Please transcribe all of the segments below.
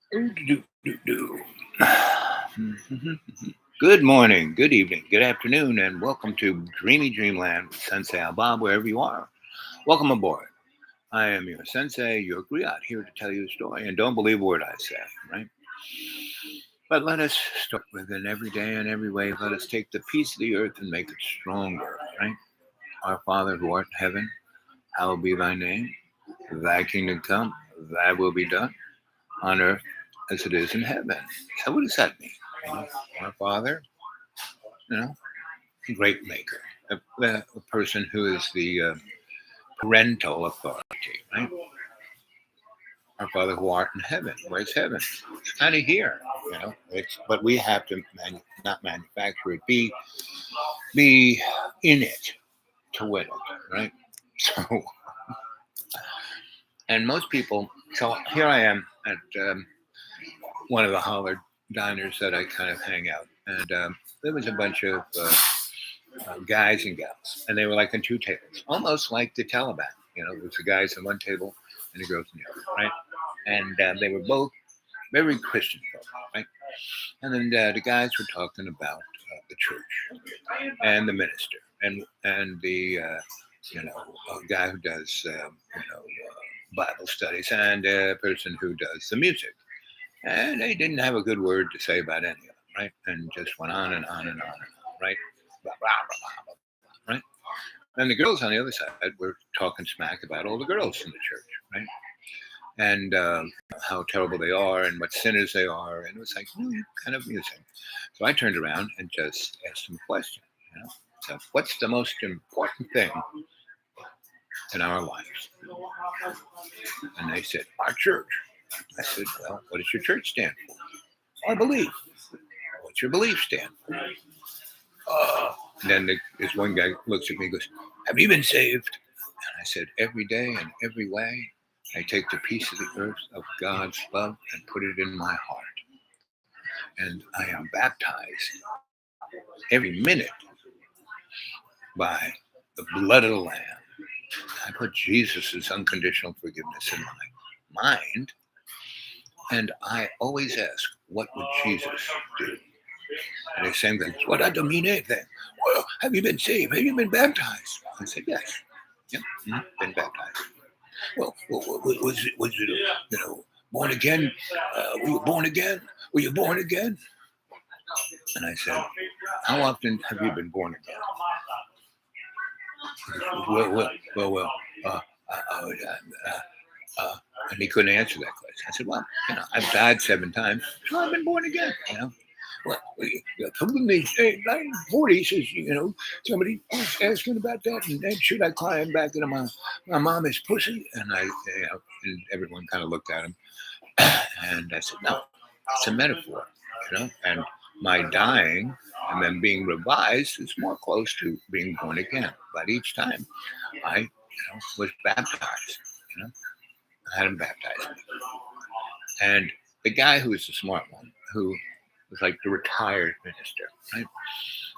Do. Good morning, good evening, good afternoon, and welcome to Dreamy Dreamland with Sensei Bob, wherever you are. Welcome aboard. I am your sensei, your griot, here to tell you a story, and don't believe a word I say, right? But let us start with in every day and every way. Let us take the peace of the earth and make it stronger, right? Our Father who art in heaven, hallowed be thy name. Thy kingdom come, thy will be done on earth as it is in heaven. So what does that mean? You know, our Father, you know, great maker, a person who is the parental authority, right? Our Father who art in heaven. Where's heaven? It's kind of here, you know. But we have to not manufacture it, be in it to win it, right? So, and most people. So here I am at one of the holler diners that I kind of hang out, and there was a bunch of guys and gals, and they were like on two tables, almost like the Taliban. You know, there was the guys on one table and the girls on the other, right? And they were both very Christian folk, right? And then the guys were talking about the church and the minister and the guy who does Bible studies and a person who does the music. And they didn't have a good word to say about any of them, right? And just went on and on and on and on, right? Blah, blah, blah, blah, blah, right? And the girls on the other side were talking smack about all the girls in the church, right? And how terrible they are and what sinners they are. And it was like, kind of amusing. So I turned around and just asked them a question. You know? So, what's the most important thing in our lives? And they said, our church. I said, well, what does your church stand for? Our belief. What's your belief stand for? And then this one guy looks at me and goes, have you been saved? And I said, every day and every way, I take the piece of the earth of God's love and put it in my heart. And I am baptized every minute by the blood of the Lamb. I put Jesus' unconditional forgiveness in my mind. And I always ask, what would Jesus do? And they say things, well, that don't mean anything. Well, have you been saved? Have you been baptized? I said, yes. Yep, been baptized. Well, was it, born again? Were you born again? Were you born again? And I said, how often have you been born again? Well. Uh, uh, uh, uh, and he couldn't answer that question. I said, well, I've died 7 times, so I've been born again. Well, something they say, 1940 says, somebody was asking about that, and then should I climb back into my mama's pussy? And and everyone kind of looked at him, and I said, no, it's a metaphor, and my dying and then being revised is more close to being born again. But each time I, was baptized, you know, I had him baptized me. And the guy who was the smart one, who was like the retired minister, right?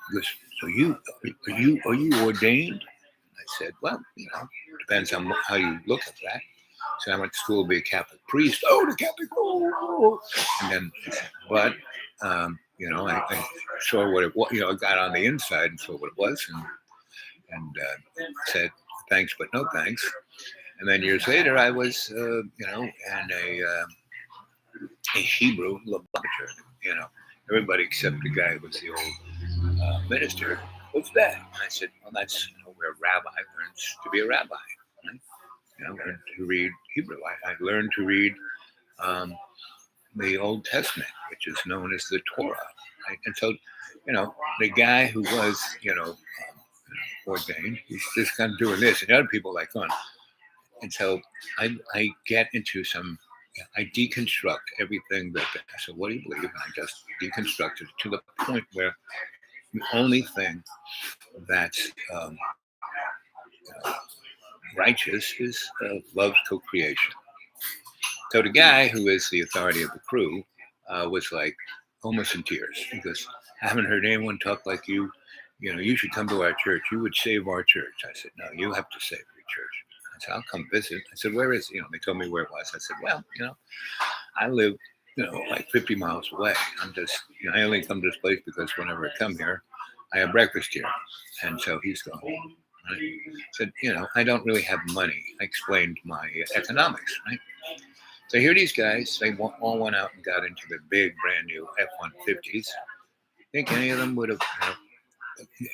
He goes, so are you ordained? I said, well, depends on how you look at that. So I went to school to be a Catholic priest. Oh, the Catholic, oh. And then, but, I saw what it was, I got on the inside and saw what it was and said, thanks, but no thanks. And then years later, I was, in a Hebrew laboratory, everybody except the guy who was the old minister. What's that? And I said, well, that's where a rabbi learns to be a rabbi. Right? Learn to read Hebrew. I learned to read the Old Testament, which is known as the Torah. Right? And so, the guy who was, ordained, he's just kind of doing this, and other people like on. And so I get into I deconstruct everything that I said, what do you believe? And I just deconstruct it to the point where the only thing that's righteous is love's co-creation. So the guy who is the authority of the crew was like almost in tears. He goes, I haven't heard anyone talk like you. You should come to our church. You would save our church. I said, no, you have to save your church. I said, I'll come visit. I said, where is it? They told me where it was. I said, well, I live, like 50 miles away. I only come to this place because whenever I come here, I have breakfast here. And so he's gone. Right? Said, I don't really have money. I explained my economics, right? So here these guys, they all went out and got into the big brand new F-150s. Think any of them would have,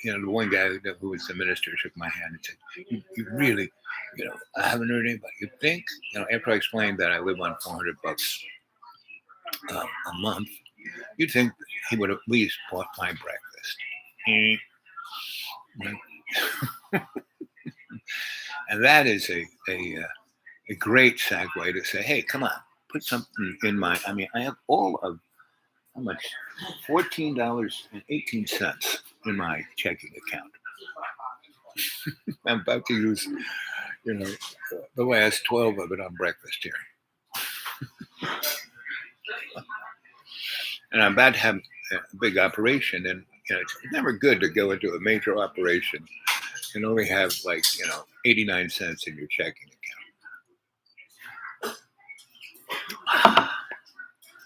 the one guy who was the minister took my hand and said, you really, I haven't heard anybody. You think, after I explained that I live on $400 a month, you'd think he would have at least bought my breakfast. And that is a great segue to say, hey, come on, put something in I have all of, how much? $14.18 in my checking account. I'm about to use, the last 12 of it on breakfast here. And I'm about to have a big operation, and it's never good to go into a major operation and only have 89 cents in your checking account.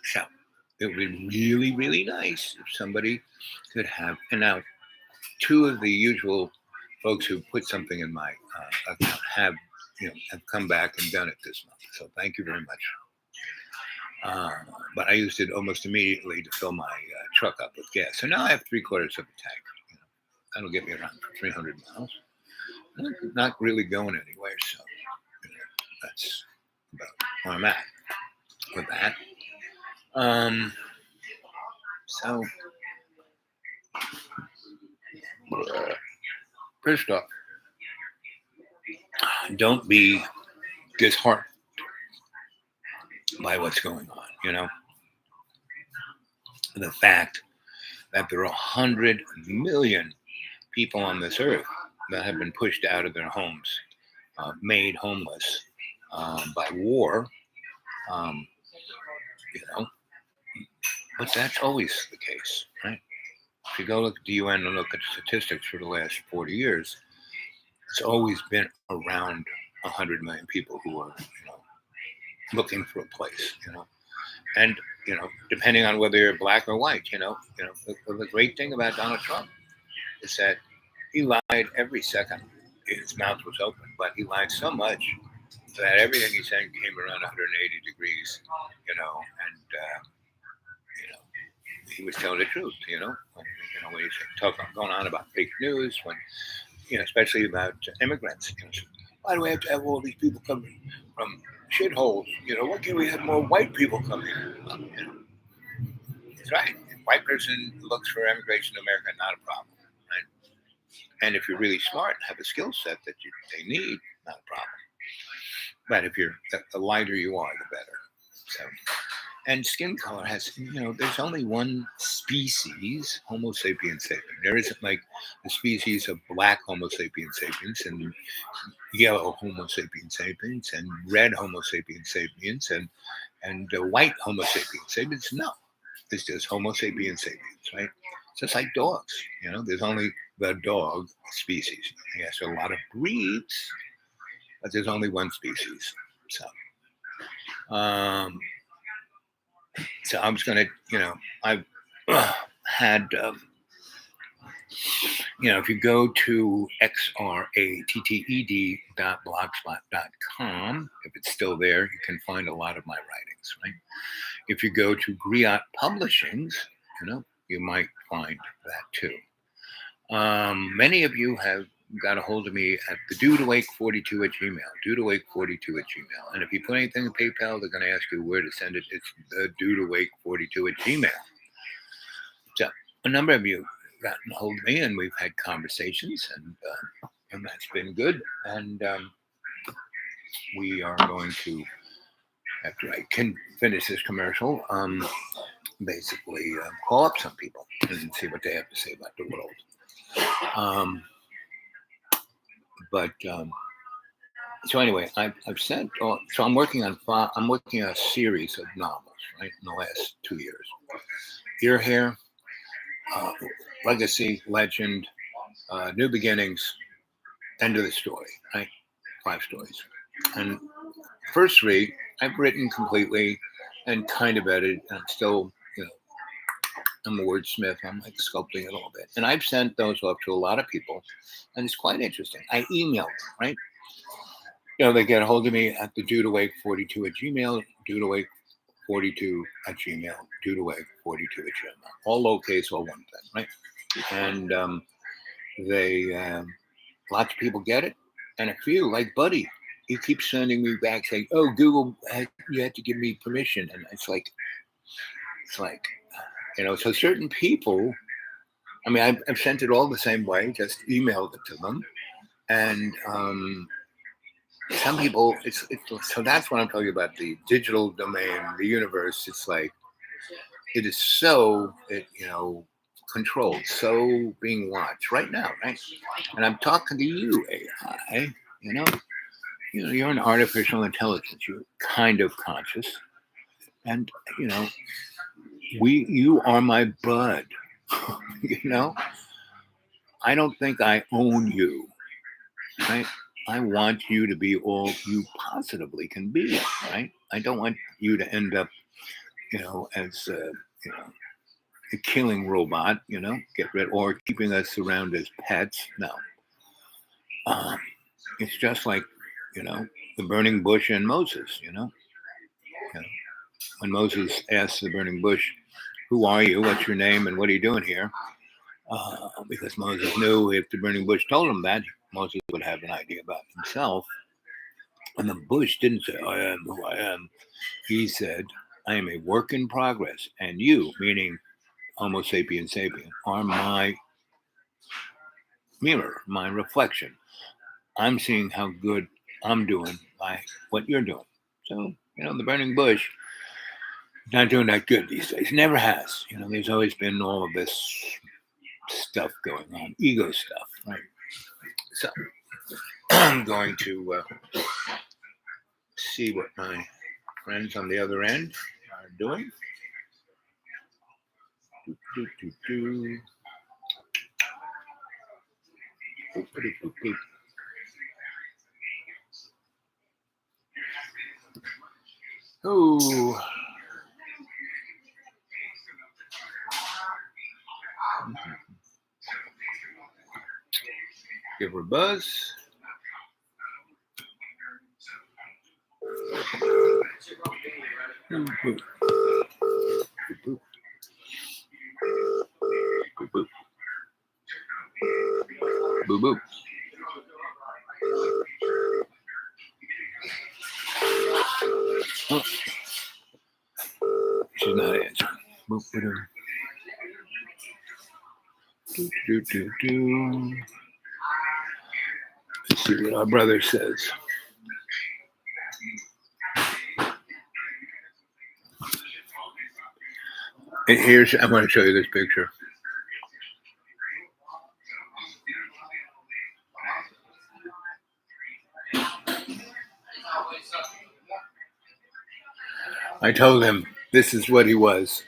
So it would be really, really nice if somebody could have, and now two of the usual folks who put something in my account have come back and done it this month. So thank you very much. But I used it almost immediately to fill my truck up with gas. So now I have 3/4 of a tank. That'll get me around for 300 miles. I'm not really going anywhere, so that's about where I'm at with that. So first off, don't be disheartened by what's going on. The fact that there are 100 million people on this earth that have been pushed out of their homes, made homeless by war, but that's always the case, right? If you go look at the UN and look at the statistics for the last 40 years, it's always been around 100 million people who are, looking for a place, and depending on whether you're black or white, the great thing about Donald Trump is that he lied every second his mouth was open, but he lied so much that everything he said came around 180 degrees, and he was telling the truth, when he's going on about fake news, when especially about immigrants. Why do we have to have all these people coming from shitholes? Why can't we have more white people come here? That's right. If a white person looks for immigration in America, not a problem, right? And if you're really smart and have a skill set that they need, not a problem. But if the lighter you are, the better. So, and skin color has, there's only one species, Homo sapiens sapiens. There isn't like the species of black Homo sapiens sapiens and yellow Homo sapiens sapiens and red Homo sapiens sapiens and white Homo sapiens sapiens. No, it's just Homo sapiens sapiens, right? Just like dogs, there's only the dog species. Yes, there are a lot of breeds, but there's only one species. So, so I'm just gonna, I've had, if you go to xratted.blogspot.com, if it's still there, you can find a lot of my writings, right? If you go to Griot Publishings, you might find that too. Many of you have got a hold of me at the dudewake42@gmail, dudewake42@gmail. And if you put anything in PayPal, they're going to ask you where to send it. It's the dudewake42@gmail. So a number of you have gotten a hold of me, and we've had conversations, and that's been good. And we are going to, after I can finish this commercial, basically call up some people and see what they have to say about the world. So anyway, I've sent. So I'm working on a series of novels, right, in the last 2 years. You're Here, Legacy, Legend, New Beginnings, End of the Story, right? 5 stories. And first 3 I've written completely, and kind of edit. I'm still, I'm a wordsmith. I'm like sculpting it a little bit. And I've sent those off to a lot of people, and it's quite interesting. I email them, right? They get a hold of me at the dudewake42 at Gmail, dudewake42 at Gmail, dudewake42 at Gmail. All lowercase, all one thing, right? And they, lots of people get it. And a few, like Buddy, he keeps sending me back saying, "Oh, Google, you had to give me permission." And it's like, so certain people, I mean, I've sent it all the same way, just emailed it to them. And some people, so that's what I'm talking about, the digital domain, the universe. It's like, it is so, controlled, so being watched right now, right? And I'm talking to you, AI, you're an artificial intelligence. You're kind of conscious. And, you are my bud. I don't think I own you, right? I want you to be all you positively can be, right? I don't want you to end up, as, a killing robot, get rid, or keeping us around as pets. No. It's just like, the burning bush and Moses, when Moses asked the burning bush, "Who are you? What's your name? And what are you doing here?" Because Moses knew if the burning bush told him that, Moses would have an idea about himself. And the bush didn't say, "I am who I am." He said, "I am a work in progress. And you," meaning Homo sapiens sapien, "are my mirror, my reflection. I'm seeing how good I'm doing by what you're doing." So, the burning bush not doing that good these days. Never has. There's always been all of this stuff going on, ego stuff, right? So I'm going to see what my friends on the other end are doing. Oh. Give her a buzz. Boop, boop. Boop, boop. Boop, boop. Oh. She's not answering. Boop, boop. Do. Let's see what our brother says. And here's, I'm going to show you this picture. I told him this is what he was.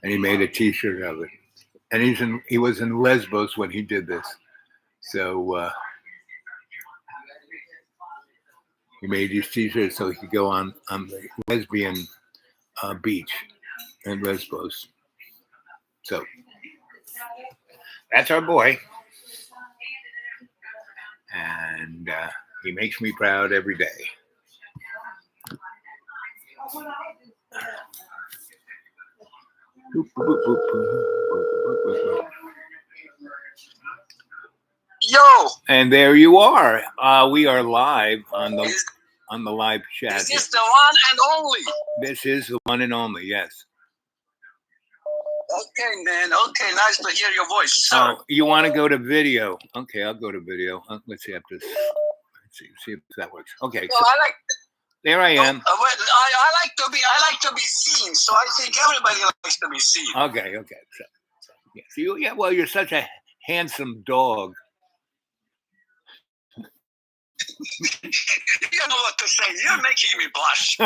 And he made a T-shirt of it. And he was in Lesbos when he did this. So he made these T-shirts so he could go on the lesbian beach in Lesbos. So that's our boy. And he makes me proud every day. Yo! And there you are. We are live on the live chat. Is this the one and only? This is the one and only, yes. Okay, man. Okay, nice to hear your voice, sir. Oh, you want to go to video? Okay, I'll go to video. Let's see if if that works. Okay. Well, I like. There I am. I like to be seen. So I think everybody likes to be seen. Okay. So, yeah. Well, you're such a handsome dog. You know what to say. You're making me blush.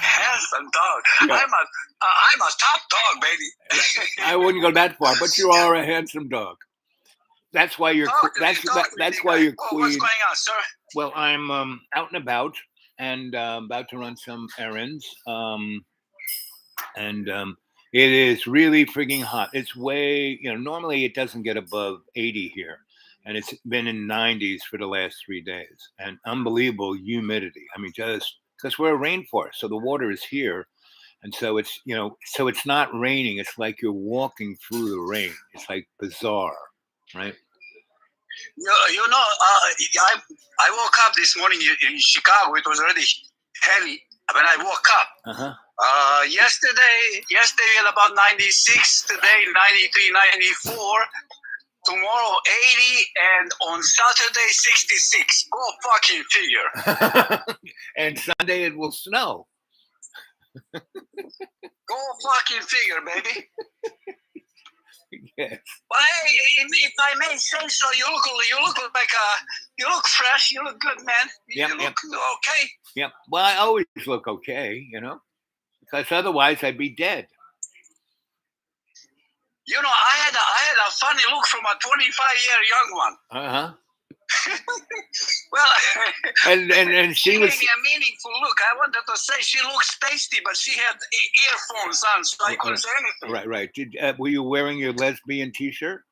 Handsome dog. Yeah. I'm a top dog, baby. I wouldn't go that far, but you are a handsome dog. that's why you're Talk to me, that's big why guy. you're Oh, what's queen. going on, sir? Well, I'm out and about and about to run some errands. And it is really frigging hot. It's way, normally it doesn't get above 80 here. And it's been in 90s for the last 3 days. And unbelievable humidity. I mean, just because we're a rainforest. So the water is here. And so it's, so it's not raining. It's like you're walking through the rain. It's like bizarre, right? I woke up this morning in Chicago. It was already heavy when I woke up. Uh-huh. Yesterday we had about 96. Today 93, 94. Tomorrow 80, and on Saturday 66. Go fucking figure. And Sunday it will snow. Go fucking figure, baby. Yes. But hey, if I may say so, you look fresh. You look good, man. You look okay. Yep. Well, I always look okay, because otherwise I'd be dead. I had a funny look from a 25-year young one. Uh-huh. Well, and she was gave me a meaningful look. I wanted to say she looks tasty, but she had earphones on, so I couldn't say anything. Right. Were you wearing your lesbian T-shirt?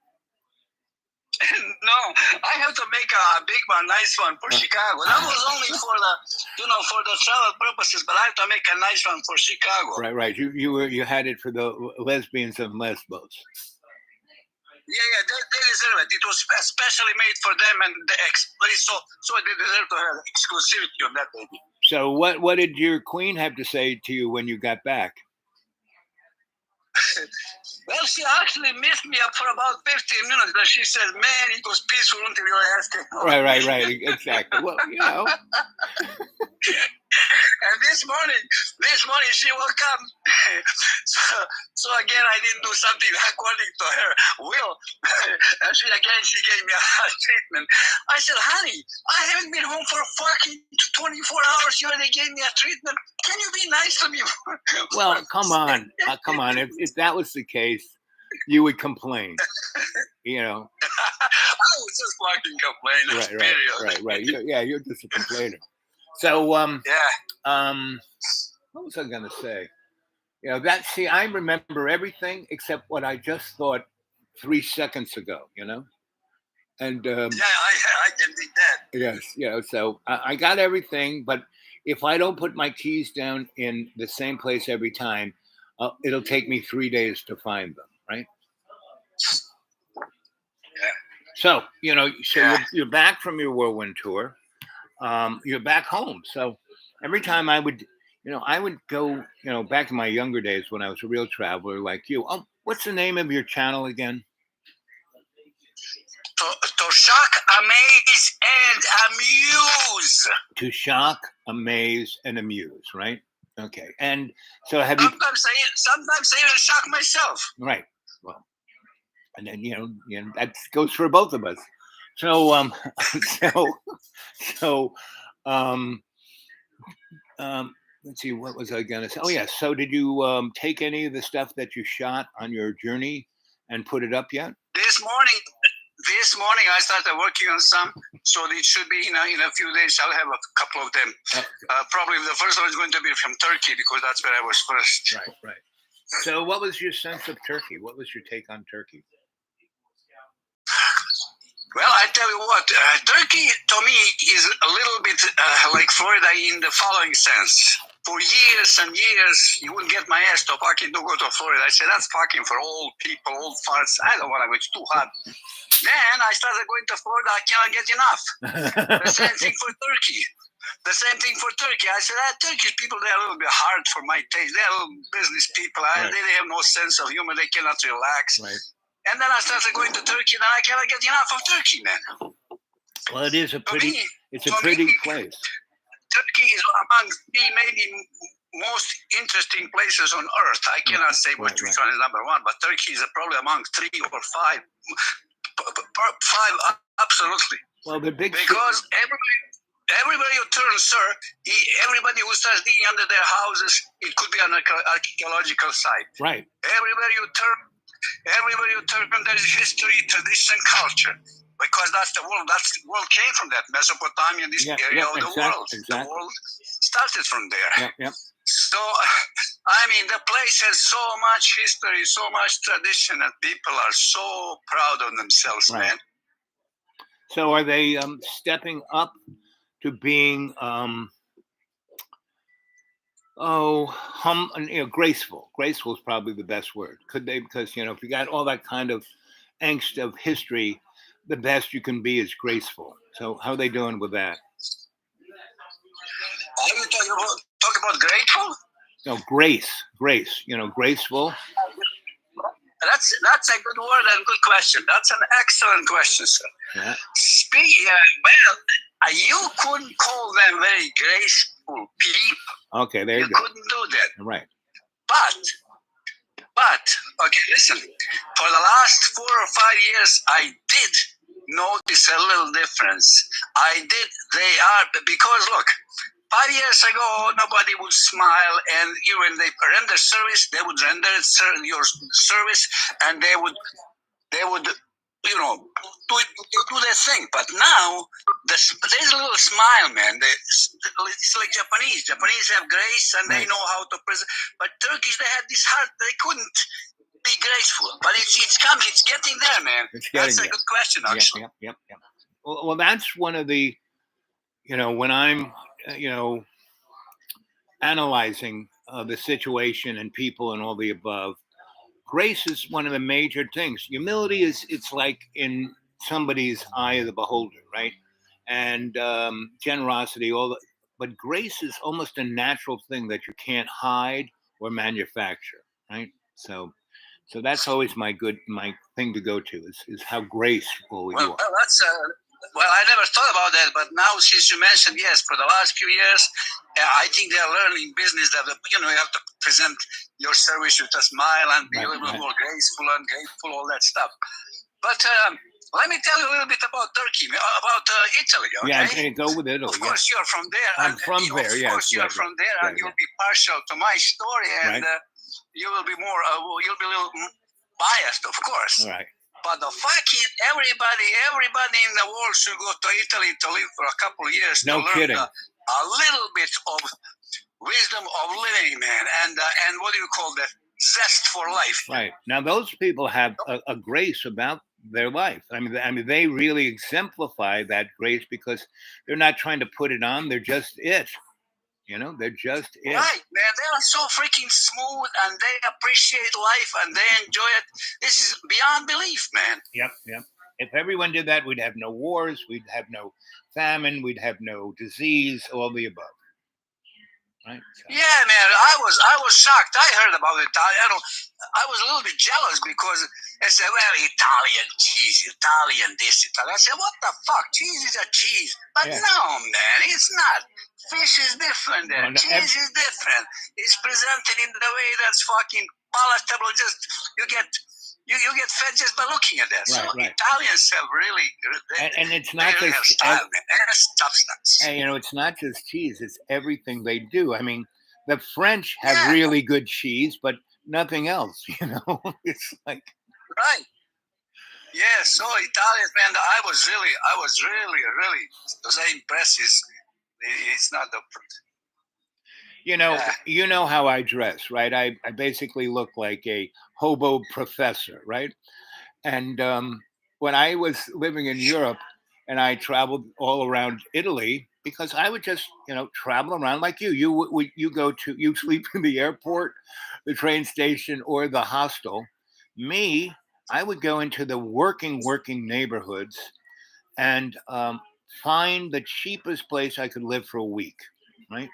No, I have to make a big one, nice one for Chicago. That was only for the travel purposes, but I have to make a nice one for Chicago. Right. You had it for the lesbians of Lesbos. Yeah, they deserve it. It was especially made for them, and so they deserve to have exclusivity on that baby. So what did your queen have to say to you when you got back? Well, she actually missed me up for about 15 minutes, but she said, man, it was peaceful until you asked him. Right, exactly. Well, And this morning she woke up. So again, I didn't do something according to her will. And she gave me a treatment. I said, honey, I haven't been home for fucking 24 hours. You already gave me a treatment. Can you be nice to me? Well, come on. If that was the case, you would complain. I was just fucking complaining. Right. You're just a complainer. So, what was I going to say? I remember everything except what I just thought 3 seconds ago, And I can do that. Yes, so I got everything, but if I don't put my keys down in the same place every time, it'll take me 3 days to find them, right? Yeah. So, you're back from your whirlwind tour. You're back home. So every time I would go, back in my younger days when I was a real traveler like you. What's the name of your channel again? To shock, amaze, and amuse. To shock, amaze, and amuse, right? Okay. And so have you... Sometimes I even shock myself. Right. Well, and then, that goes for both of us. So, let's see, what was I going to say? Oh, yeah. So did you take any of the stuff that you shot on your journey and put it up yet? This morning I started working on some, so it should be in a few days. I'll have a couple of them. Probably the first one is going to be from Turkey because that's where I was first. Right. So what was your sense of Turkey? What was your take on Turkey? Well, I tell you what, Turkey to me is a little bit like Florida in the following sense. For years and years, you wouldn't get my ass to fucking go to Florida. I said, that's fucking for old people, old farts. I don't want to go, it's too hot. Then I started going to Florida, I cannot get enough. The same thing for Turkey. I said, Turkish people, they're a little bit hard for my taste. They're little business people. They have no sense of humor. They cannot relax. Right. And then I started going to Turkey, and I cannot get enough of Turkey, man. Well, it is a pretty place. Turkey is among the maybe most interesting places on earth. I cannot say which one is number one, but Turkey is probably among 3 or 5. 5, absolutely. Well, the big because everybody who turns, sir, everybody who starts digging under their houses, it could be an archaeological site. Right. Everybody who turns, Everywhere you turn, there is history, tradition, culture. Because that's the world. That's the world came from that Mesopotamia, this area of the world. The world started from there. Yep. So, I mean, the place has so much history, so much tradition, and people are so proud of themselves, man. So, are they stepping up to being graceful? Graceful is probably the best word. Could they? Because if you got all that kind of angst of history, the best you can be is graceful. So, how are they doing with that? Are you talk about grateful? No, grace. Graceful. That's a good word and good question. That's an excellent question, sir. Yeah. You couldn't call them very graceful people. Okay, there you go. Couldn't do that. Right. But okay, listen. For the last 4 or 5 years, I did notice a little difference. They are, because look, 5 years ago, nobody would smile, and when they render service, they would render your service, and they would do their thing. But now, there's a little smile, man. It's like Japanese. Japanese have grace, and they know how to present. But Turkish, they had this heart. They couldn't be graceful. But it's coming. It's getting there, man. That's a good question, actually. Yep. Well, that's one of the, when I'm, analyzing the situation and people and all the above, grace is one of the major things. Humility it's like in somebody's eye of the beholder, right? And generosity, but grace is almost a natural thing that you can't hide or manufacture, right? So that's always my thing to go to is how graceful you are. Well, I never thought about that, but now since you mentioned, yes, for the last few years, I think they are learning business that you have to present your service with a smile and be a little bit more graceful and grateful, all that stuff. But let me tell you a little bit about Turkey, about Italy. Okay? Yeah, go with Italy. Of course, you're from there. I'm from there. Of course, you're from there, and you'll be partial to my story, and you will be more. You'll be a little biased, of course. Right. But the fucking everybody in the world should go to Italy to live for a couple of years no to learn kidding. A little bit of wisdom of living, man, and what do you call that? Zest for life. Right. Now, those people have a grace about their life. I mean, they really exemplify that grace because they're not trying to put it on. They're just it. They're just it. Right, man. They are so freaking smooth, and they appreciate life, and they enjoy it. This is beyond belief, man. Yep. If everyone did that, we'd have no wars, we'd have no famine, we'd have no disease, all the above. Right? So. Yeah, man. I was shocked. I heard about Italian. I was a little bit jealous because they said, "Well, Italian cheese, Italian this, Italian." I said, "What the fuck? Cheese is a cheese." But no, man, it's not. Fish is different. Cheese is different. It's presented in the way that's fucking palatable. Just you get fed just by looking at that. Right. Italians have really, and it's not really just have style, man. And substance. And it's not just cheese; it's everything they do. I mean, the French have really good cheese, but nothing else. It's like right. Yeah. So Italians, man, I was really so impressed. It's not the. You know how I dress, right? I basically look like a hobo professor, right? And when I was living in Europe and I traveled all around Italy, because I would just, travel around like you. You sleep in the airport, the train station, or the hostel. Me, I would go into the working neighborhoods and find the cheapest place I could live for a week, right?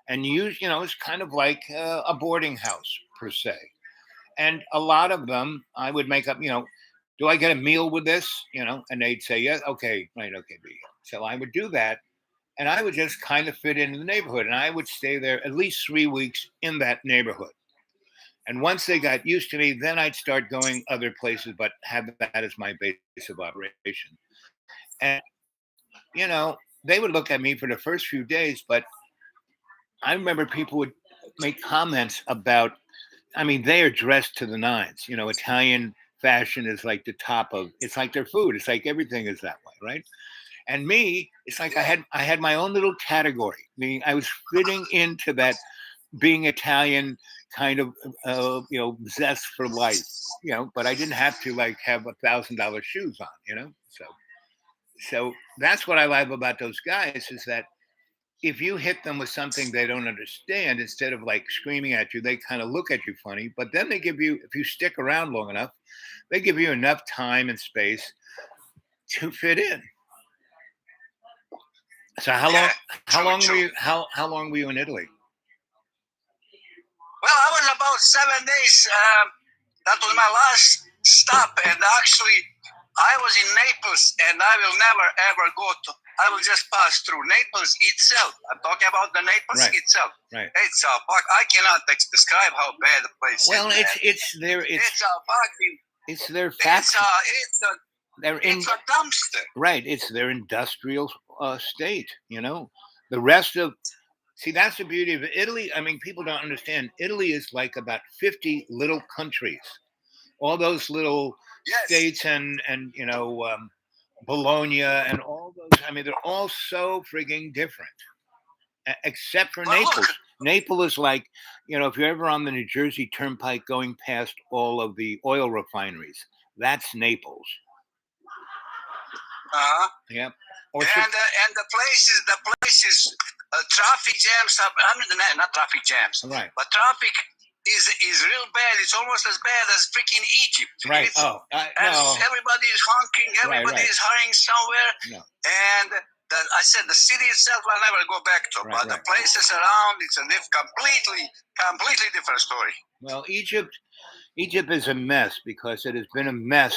And use, it's kind of like a boarding house per se. And a lot of them, I would make up, do I get a meal with this? And they'd say, yes, okay, right, okay, B. So I would do that. And I would just kind of fit into the neighborhood. And I would stay there at least 3 weeks in that neighborhood. And once they got used to me, then I'd start going other places, but have that as my base of operation. And, they would look at me for the first few days, but I remember people would make comments about, they are dressed to the nines, Italian fashion is like the top of. It's like their food. It's like everything is that way, right? And me, it's like I had my own little category. Meaning I was fitting into that being Italian kind of zest for life, but I didn't have to like have $1,000 shoes on, so that's what I love about those guys is that if you hit them with something they don't understand, instead of like screaming at you, they kind of look at you funny, but then they give you, if you stick around long enough, they give you enough time and space to fit in. So how long were you how long were you in Italy? Well, I was about 7 days. That was my last stop, and actually, I was in Naples, and I will never ever go to. I will just pass through Naples itself. I'm talking about the Naples itself. Right. It's a fuck. I cannot describe how bad the place is. Well, it's a fucking. It's their factory. It's a dumpster. Right. It's their industrial state. The rest of. See, that's the beauty of Italy. I mean, people don't understand. Italy is like about 50 little countries. All those little states and Bologna and all those. I mean, they're all so frigging different, except for Naples. Look. Naples is like, if you're ever on the New Jersey Turnpike going past all of the oil refineries, that's Naples. Yep. And the places, traffic jams. Not traffic jams, right? But traffic is real bad. It's almost as bad as freaking Egypt. Right. No. Everybody is honking. Everybody is hurrying somewhere. No. And I said the city itself I'll never go back to, but the places around, it's a completely different story. Well, Egypt is a mess because it has been a mess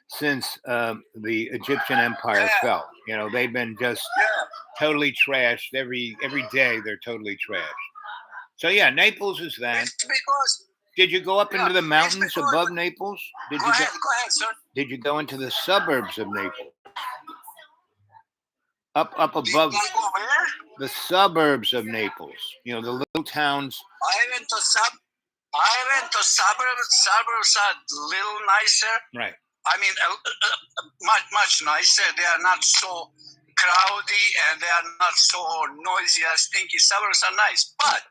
since the Egyptian Empire fell. They've been just totally trashed every day. They're totally trashed. So yeah, Naples is that. It's because. Did you go up into the mountains above Naples? Go ahead, sir. Did you go into the suburbs of Naples? Up above Did I go where? The suburbs of Naples. The little towns. I went to suburbs. Suburbs are a little nicer. Right. I mean, much nicer. They are not so crowdy and they are not so noisy as stinky. Suburbs are nice, but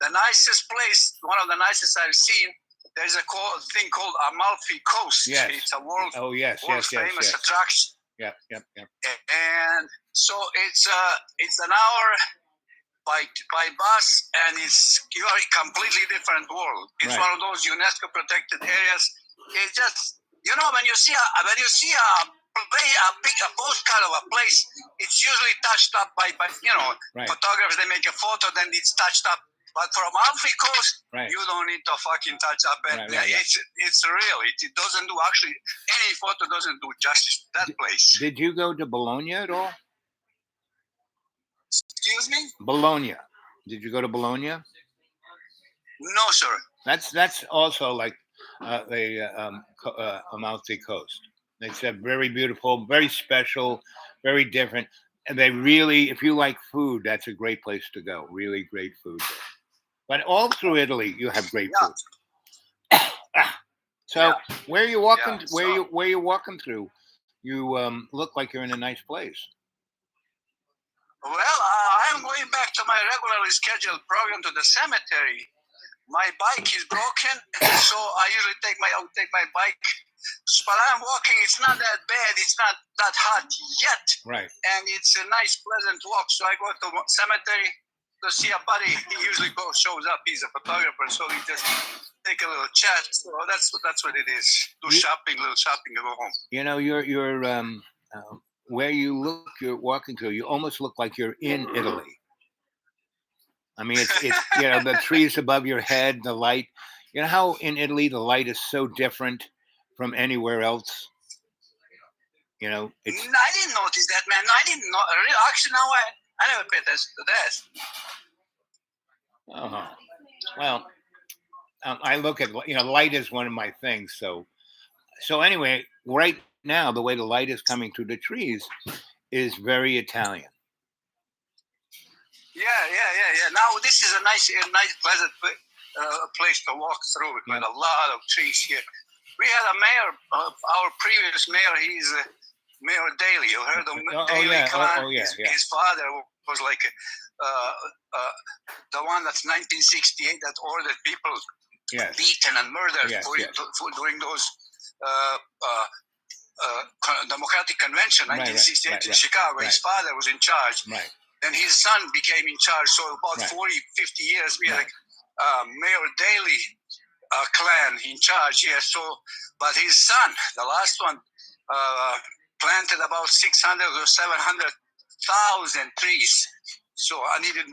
the nicest place, one of the nicest I've seen, there's a thing called Amalfi Coast. Yes. It's a world famous attraction. Yep. And so it's an hour by bus, and you are a completely different world. It's one of those UNESCO protected areas. It's just when you see a postcard of a place, it's usually touched up by photographers. They make a photo, then it's touched up. But for Amalfi Coast, you don't need to fucking touch up. It's real. It doesn't do actually any photo doesn't do justice to that place. Did you go to Bologna at all? Excuse me? Bologna. Did you go to Bologna? No, sir. That's also like the Amalfi Coast. It's a very beautiful, very special, very different. And they really, if you like food, that's a great place to go. Really great food there. But all through Italy, you have great food. So where are you walking? Where you walking through? You look like you're in a nice place. Well, I'm going back to my regularly scheduled program to the cemetery. My bike is broken, so I usually take my bike. But I'm walking. It's not that bad. It's not that hot yet. Right. And it's a nice, pleasant walk. So I go to the cemetery to see a buddy. He usually shows up. He's a photographer, so we just take a little chat. So that's what it is. Do little shopping, and go home. You're where you're walking through. You almost look like you're in Italy. I mean, it's the trees above your head, the light. You know how in Italy the light is so different from anywhere else. I didn't notice that, man. I didn't know. Actually, now I never paid attention to that. Oh, well, I look at light is one of my things. So anyway, right now the way the light is coming through the trees is very Italian. Yeah. Now this is a nice, pleasant place to walk through with a lot of trees here. we had a mayor, our previous mayor. He's Mayor Daley. You heard of Daley clan? His father was like the one that's 1968 that ordered people beaten and murdered during those Democratic Convention, 1968 in Chicago. His father was in charge. Then his son became in charge. So about 40, 50 years, we had Mayor Daley clan in charge. Yeah. So, but his son, the last one, planted about 600 or 700,000 trees. So he did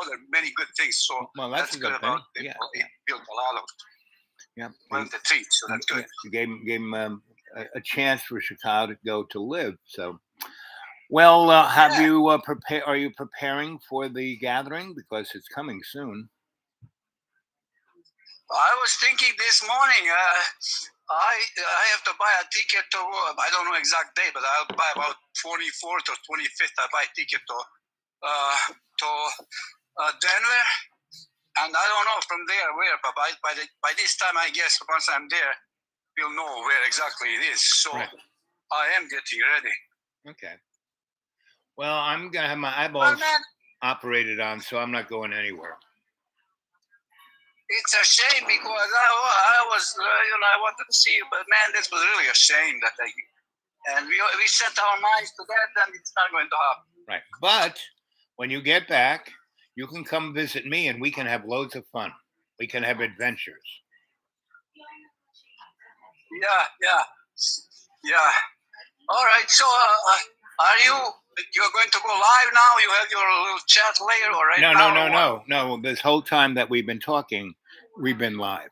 other many good things. So that's good about it. He built a lot of planted trees. So that's good. You gave him a chance for Chicago to go to live. So, well, have you are you preparing for the gathering, because it's coming soon? I was thinking this morning. I have to buy a ticket to. I don't know exact day, but I'll buy about 24th or 25th. I buy a ticket to Denver, and I don't know from there where. But by this time, I guess once I'm there, we'll know where exactly it is. So I am getting ready. Okay. Well, I'm gonna have my eyeballs operated on, so I'm not going anywhere. It's a shame because I was, I wanted to see you, but man, this was really a shame that and we set our minds to that, and it's not going to happen. Right. But when you get back, you can come visit me, and we can have loads of fun. We can have adventures. Yeah. All right. So, you're going to go live now? You have your little chat later, or right? No. This whole time that we've been talking, we've been live.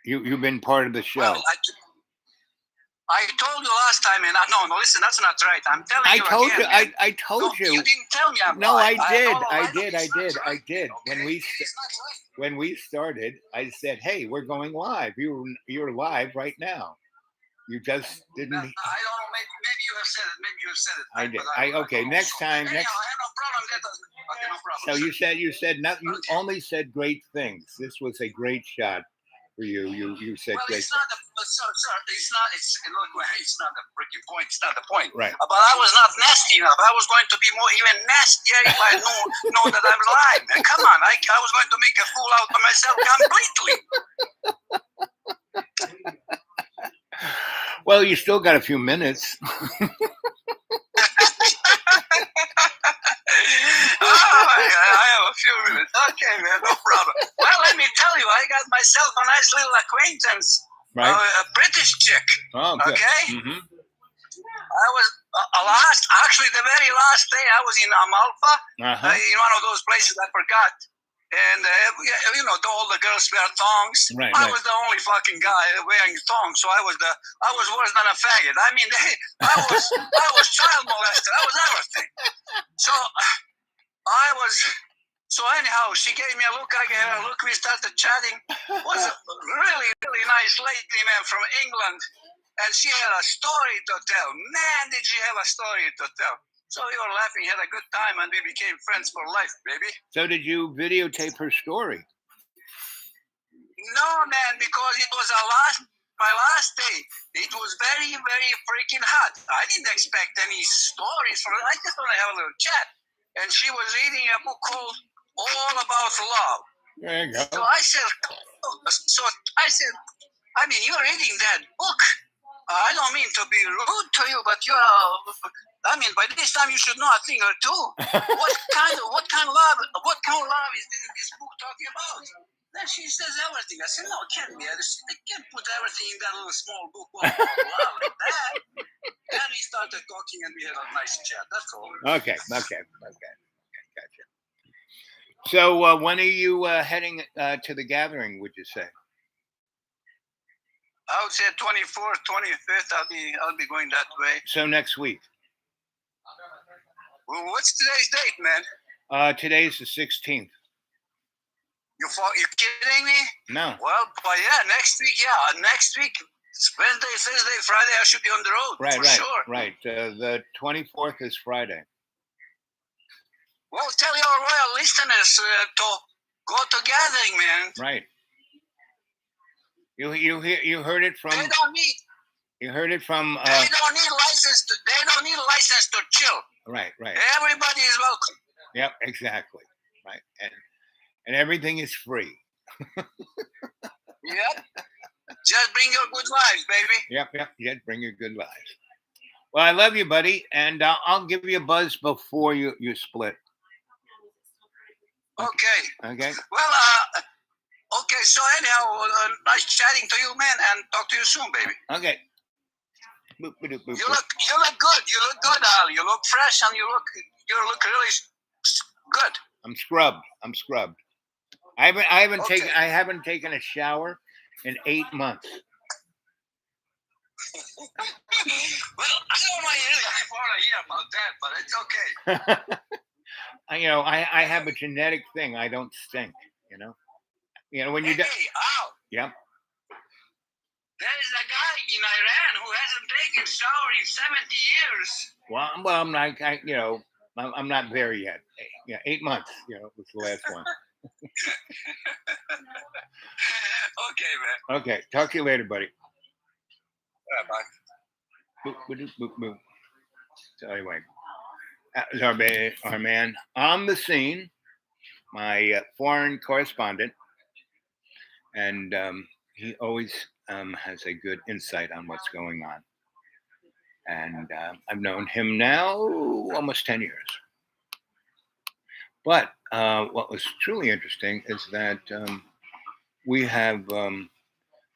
You've been part of the show. Well, I told you last time, and no, listen, that's not right. I'm telling you again. I told you. You didn't tell me. I did. Okay? When we started, I said, "Hey, we're going live. You're live right now." You just didn't. I don't know. Maybe you have said it. I did. Okay. Next time. Anyhow, I have no problem. No problem. So you said not. You only said great things. This was a great shot for you. You said great. It's not the freaking point. It's not the point. Right. But I was not nasty enough. I was going to be even nastier if I know that I'm live. Man, come on. I was going to make a fool out of myself completely. Well, you still got a few minutes. I have a few minutes. Okay, man, no problem. Well, let me tell you, I got myself a nice little acquaintance, a British chick. Oh, good. Okay? Mm-hmm. I was actually the very last day I was in Amalfi, in one of those places I forgot. And, all the girls wear thongs. I was the only fucking guy wearing thongs, so I was worse than a faggot. I mean, I was child molester. I was everything. So anyhow, she gave me a look. I gave her a look. We started chatting. Was a really, really nice lady, man, from England. And she had a story to tell. Man, did she have a story to tell. So we were laughing, had a good time, and we became friends for life, baby. So did you videotape her story? No, man, because it was my last day. It was very, very freaking hot. I didn't expect any stories from her. I just want to have a little chat. And she was reading a book called All About Love. There you go. So I said, I mean, you're reading that book. I don't mean to be rude to you, but by this time you should know a thing or two. What kind of love is this book talking about? Then she says everything. I said, no, it can't be. I can't put everything in that little small book. Love like that. And we started talking, and we had a nice chat. That's all. Okay. Gotcha. So when are you heading to the gathering, would you say? I would say 24th, 25th. I'll be going that way. So next week. Well, what's today's date, man? Today's the 16th. You kidding me? No. Well, but next week. Yeah, next week. Wednesday, Thursday, Friday. I should be on the road. Right. Sure. Right. The 24th is Friday. Well, tell your royal listeners to go to gathering, man. Right. You heard it from They don't need. you heard it from They don't need license. They don't need license to chill. right. Everybody is welcome. Yep, exactly. Right. And everything is free. Yep. Just bring your good lives, baby. Yep. Bring your good lives. Well, I love you, buddy, and I'll give you a buzz before you split. Okay. Okay. Well, okay. So anyhow, nice chatting to you, man, and talk to you soon, baby. Okay. You look good. You look good, Al. You look fresh, and you look really good. I'm scrubbed. I haven't Okay. taken a shower in 8 months. Well, I don't want to hear about that, but it's okay. I have a genetic thing. I don't stink. When you Hey, Al. yeah. There is a guy in Iran who hasn't taken a shower in 70 years. Well, I'm like I'm not there yet. 8 months. Was the last one. Okay, man. Okay. Talk to you later, buddy. Bye. Boop. So anyway, that was our man on the scene, my foreign correspondent, and he always has a good insight on what's going on. And I've known him now almost 10 years. But what was truly interesting is that we have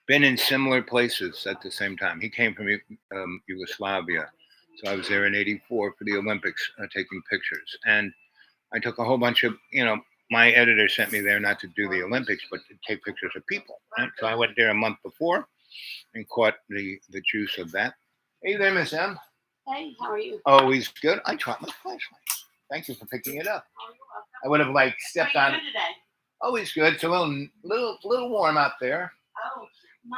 been in similar places at the same time. He came from Yugoslavia. So I was there in '84 for the Olympics taking pictures. And I took a whole bunch of, my editor sent me there not to do the Olympics, but to take pictures of people. Right? So I went there a month before and caught the juice of that. Hey there, Miss M. Hey, how are you? Always good. I dropped my flashlight. Thank you for picking it up. Oh, you're welcome. I would have stepped How are on you it. doing today? Always good. It's a little warm out there. Oh, my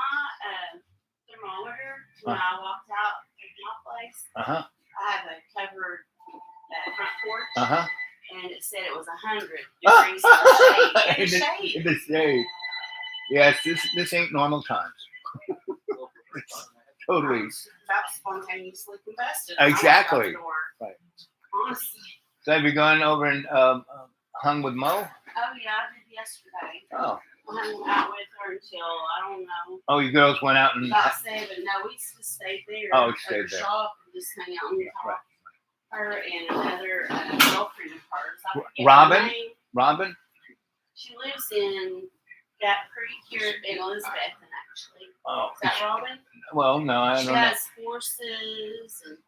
thermometer, when I walked out of my place, Uh-huh. I have a covered front porch, Uh-huh. and it said it was 100 degrees in the shade. In the shade. Yes, this ain't normal times. Totally. About spontaneously combusted. Exactly. Right. Honestly. So have you gone over and hung with Mo? Oh, yeah, I did yesterday. Oh. I hung out with her until, I don't know. Oh, you girls went out and... About 7. No, we just stayed there. Oh, you stayed there. Shop and just hang out and talk. Right. Her and another girlfriend of hers. Robin? Robin? She lives in Gap Creek here in Elizabethton, actually. Oh. Is that Robin? Well, no, I don't she know. has horses. And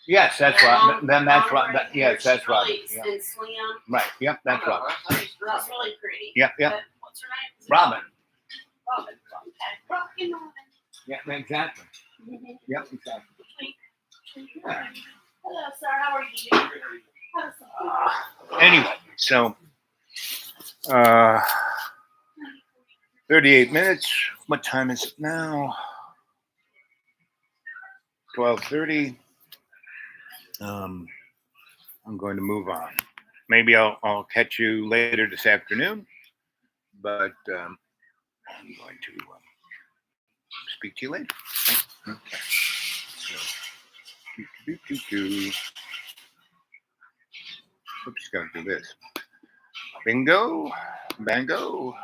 yes, that's Robin. Then that's Robin. Yes, that's Robin. Really, and slim. Right. Yep, that's Robin. That's really pretty. Yep. But what's her name? Robin. Robin. Okay. Robin. Yeah, exactly. Mm-hmm. Yep, exactly. Hello, sir. How are you? Anyway, so 38 minutes. What time is it now? 12:30. I'm going to move on. Maybe I'll catch you later this afternoon, but I'm going to speak to you later. Okay. So, oops, gotta do this. Bingo, bango.